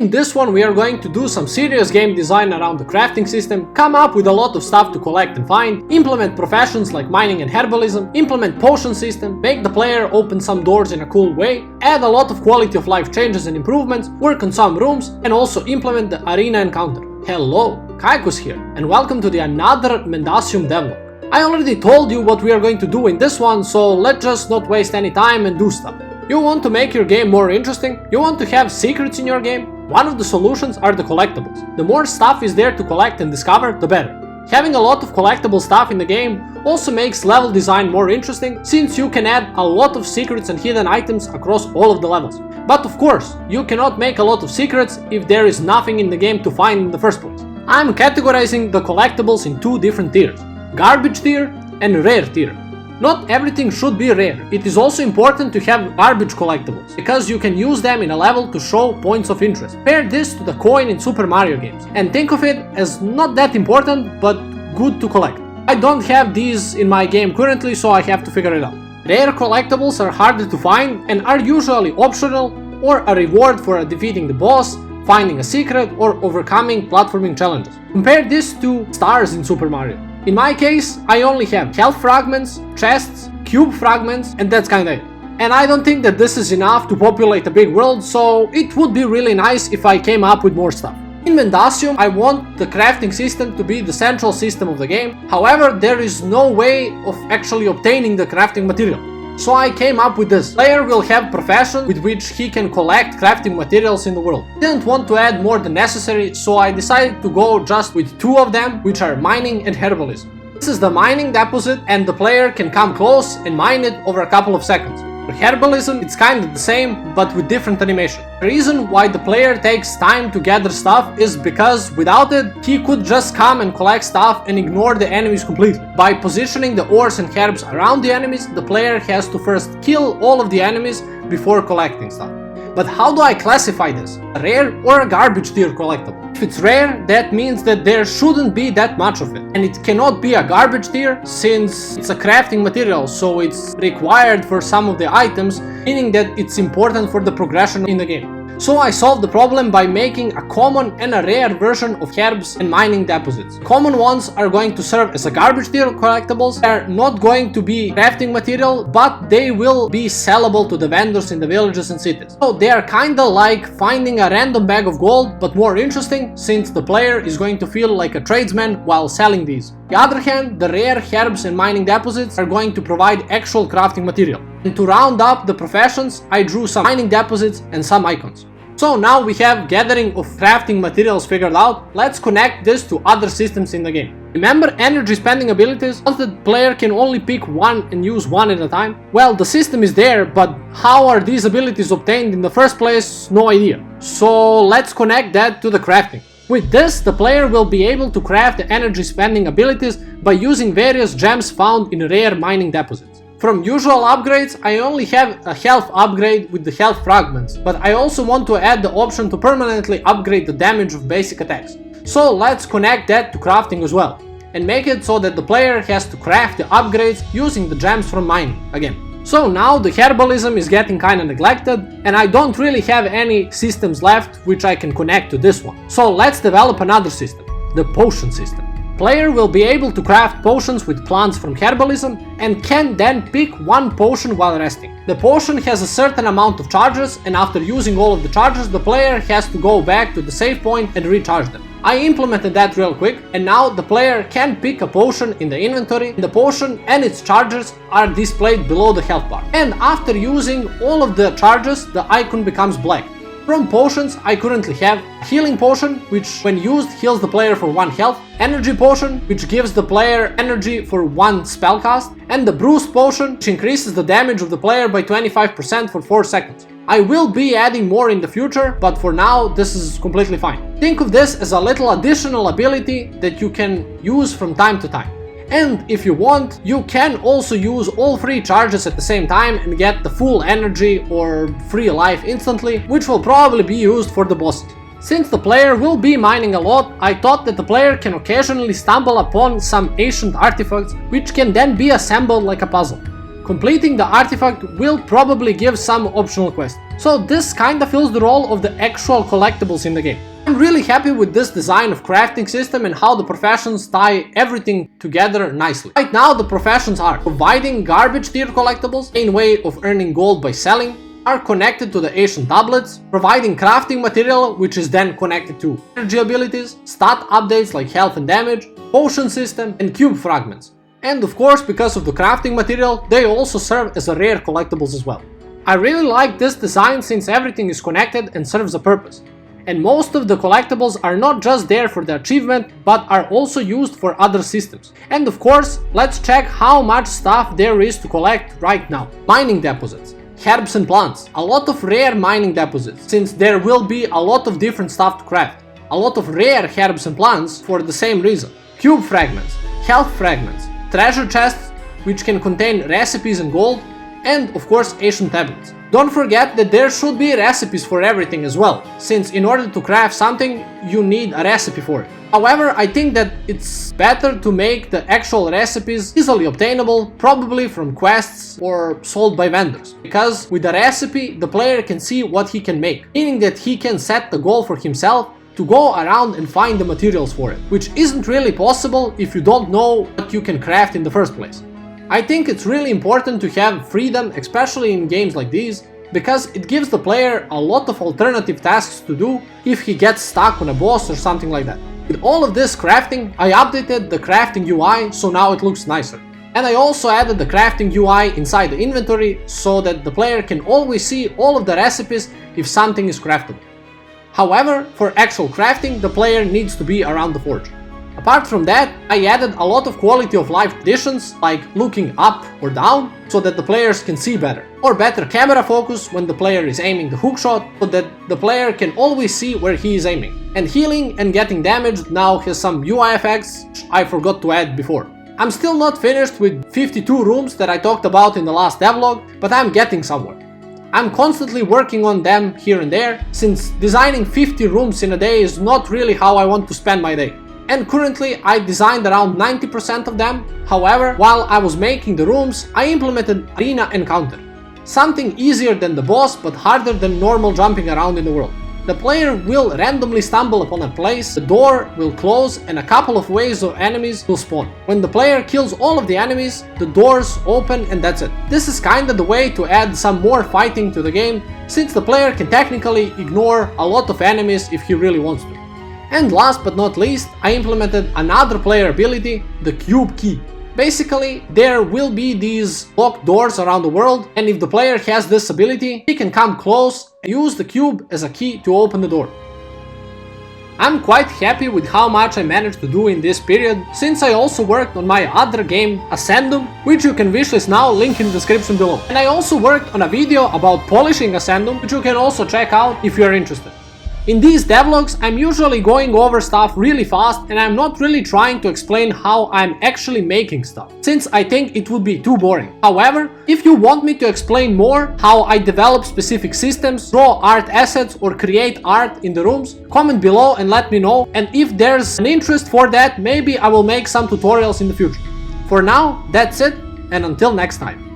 In this one we are going to do some serious game design around the crafting system, come up with a lot of stuff to collect and find, implement professions like mining and herbalism, implement potion system, make the player open some doors in a cool way, add a lot of quality of life changes and improvements, work on some rooms, and also implement the arena encounter. Hello, Kaikus here, and welcome to the another Mendacium Devlog. I already told you what we are going to do in this one, so let's just not waste any time and do stuff. You want to make your game more interesting? You want to have secrets in your game? One of the solutions are the collectibles. The more stuff is there to collect and discover, the better. Having a lot of collectible stuff in the game also makes level design more interesting, since you can add a lot of secrets and hidden items across all of the levels. But of course, you cannot make a lot of secrets if there is nothing in the game to find in the first place. I'm categorizing the collectibles in two different tiers: garbage tier and rare tier. Not everything should be rare. It is also important to have garbage collectibles, because you can use them in a level to show points of interest. Compare this to the coin in Super Mario games, and think of it as not that important, but good to collect. I don't have these in my game currently, so I have to figure it out. Rare collectibles are harder to find and are usually optional or a reward for defeating the boss, finding a secret, or overcoming platforming challenges. Compare this to stars in Super Mario. In my case, I only have health fragments, chests, cube fragments, and that's kinda it. And I don't think that this is enough to populate a big world, so it would be really nice if I came up with more stuff. In Mendacium, I want the crafting system to be the central system of the game. However, there is no way of actually obtaining the crafting material. So I came up with this. Player will have profession with which he can collect crafting materials in the world. I didn't want to add more than necessary, so I decided to go just with two of them, which are mining and herbalism. This is the mining deposit, and the player can come close and mine it over a couple of seconds. For herbalism, it's kind of the same, but with different animation. The reason why the player takes time to gather stuff is because without it, he could just come and collect stuff and ignore the enemies completely. By positioning the ores and herbs around the enemies, the player has to first kill all of the enemies before collecting stuff. But how do I classify this? A rare or a garbage tier collectible? If it's rare, that means that there shouldn't be that much of it. And it cannot be a garbage tier since it's a crafting material, so it's required for some of the items, meaning that it's important for the progression in the game. So I solved the problem by making a common and a rare version of herbs and mining deposits. Common ones are going to serve as a garbage tier collectibles. They are not going to be crafting material, but they will be sellable to the vendors in the villages and cities. So they are kinda like finding a random bag of gold, but more interesting, since the player is going to feel like a tradesman while selling these. On the other hand, the rare herbs and mining deposits are going to provide actual crafting material. And to round up the professions, I drew some mining deposits and some icons. So now we have gathering of crafting materials figured out. Let's connect this to other systems in the game. Remember energy spending abilities? Once the player can only pick one and use one at a time? Well, the system is there, but how are these abilities obtained in the first place? No idea. So let's connect that to the crafting. With this, the player will be able to craft the energy spending abilities by using various gems found in rare mining deposits. From usual upgrades, I only have a health upgrade with the health fragments, but I also want to add the option to permanently upgrade the damage of basic attacks. So let's connect that to crafting as well, and make it so that the player has to craft the upgrades using the gems from mining again. So now the herbalism is getting kinda neglected, and I don't really have any systems left which I can connect to this one. So let's develop another system, the potion system. Player will be able to craft potions with plants from herbalism and can then pick one potion while resting. The potion has a certain amount of charges, and after using all of the charges, the player has to go back to the save point and recharge them. I implemented that real quick, and now the player can pick a potion in the inventory. The potion and its charges are displayed below the health bar. And after using all of the charges, the icon becomes black. From potions, I currently have healing potion, which when used heals the player for 1 health, energy potion, which gives the player energy for 1 spellcast, and the bruise potion, which increases the damage of the player by 25% for 4 seconds. I will be adding more in the future, but for now this is completely fine. Think of this as a little additional ability that you can use from time to time. And if you want, you can also use all 3 charges at the same time and get the full energy or free life instantly, which will probably be used for the bosses. Since the player will be mining a lot, I thought that the player can occasionally stumble upon some ancient artifacts which can then be assembled like a puzzle. Completing the artifact will probably give some optional quests. So this kinda fills the role of the actual collectibles in the game. I'm really happy with this design of crafting system and how the professions tie everything together nicely. Right now the professions are providing garbage tier collectibles, main way of earning gold by selling, are connected to the ancient tablets, providing crafting material which is then connected to energy abilities, stat updates like health and damage, potion system and cube fragments. And of course, because of the crafting material, they also serve as a rare collectibles as well. I really like this design since everything is connected and serves a purpose. And most of the collectibles are not just there for the achievement, but are also used for other systems. And of course, let's check how much stuff there is to collect right now. Mining deposits, herbs and plants, a lot of rare mining deposits, since there will be a lot of different stuff to craft. A lot of rare herbs and plants for the same reason. Cube fragments, health fragments, treasure chests, which can contain recipes and gold, and of course ancient tablets. Don't forget that there should be recipes for everything as well, since in order to craft something, you need a recipe for it. However, I think that it's better to make the actual recipes easily obtainable, probably from quests or sold by vendors. Because with the recipe, the player can see what he can make, meaning that he can set the goal for himself to go around and find the materials for it, which isn't really possible if you don't know what you can craft in the first place. I think it's really important to have freedom, especially in games like these, because it gives the player a lot of alternative tasks to do if he gets stuck on a boss or something like that. With all of this crafting, I updated the crafting UI so now it looks nicer. And I also added the crafting UI inside the inventory so that the player can always see all of the recipes if something is craftable. However, for actual crafting, the player needs to be around the forge. Apart from that, I added a lot of quality of life additions like looking up or down so that the players can see better, or better camera focus when the player is aiming the hookshot so that the player can always see where he is aiming. And healing and getting damaged now has some UI effects which I forgot to add before. I'm still not finished with 52 rooms that I talked about in the last devlog, but I'm getting somewhere. I'm constantly working on them here and there, since designing 50 rooms in a day is not really how I want to spend my day. And currently I designed around 90% of them. However, while I was making the rooms, I implemented arena encounter. Something easier than the boss but harder than normal jumping around in the world. The player will randomly stumble upon a place, the door will close and a couple of waves of enemies will spawn. When the player kills all of the enemies, the doors open and that's it. This is kinda the way to add some more fighting to the game, since the player can technically ignore a lot of enemies if he really wants to. And last but not least, I implemented another player ability, the cube key. Basically, there will be these locked doors around the world, and if the player has this ability, he can come close and use the cube as a key to open the door. I'm quite happy with how much I managed to do in this period, since I also worked on my other game, Ascendum, which you can wishlist now, link in the description below. And I also worked on a video about polishing Ascendum, which you can also check out if you are interested. In these devlogs, I'm usually going over stuff really fast and I'm not really trying to explain how I'm actually making stuff, since I think it would be too boring. However, if you want me to explain more how I develop specific systems, draw art assets or create art in the rooms, comment below and let me know, and if there's an interest for that, maybe I will make some tutorials in the future. For now, that's it, and until next time.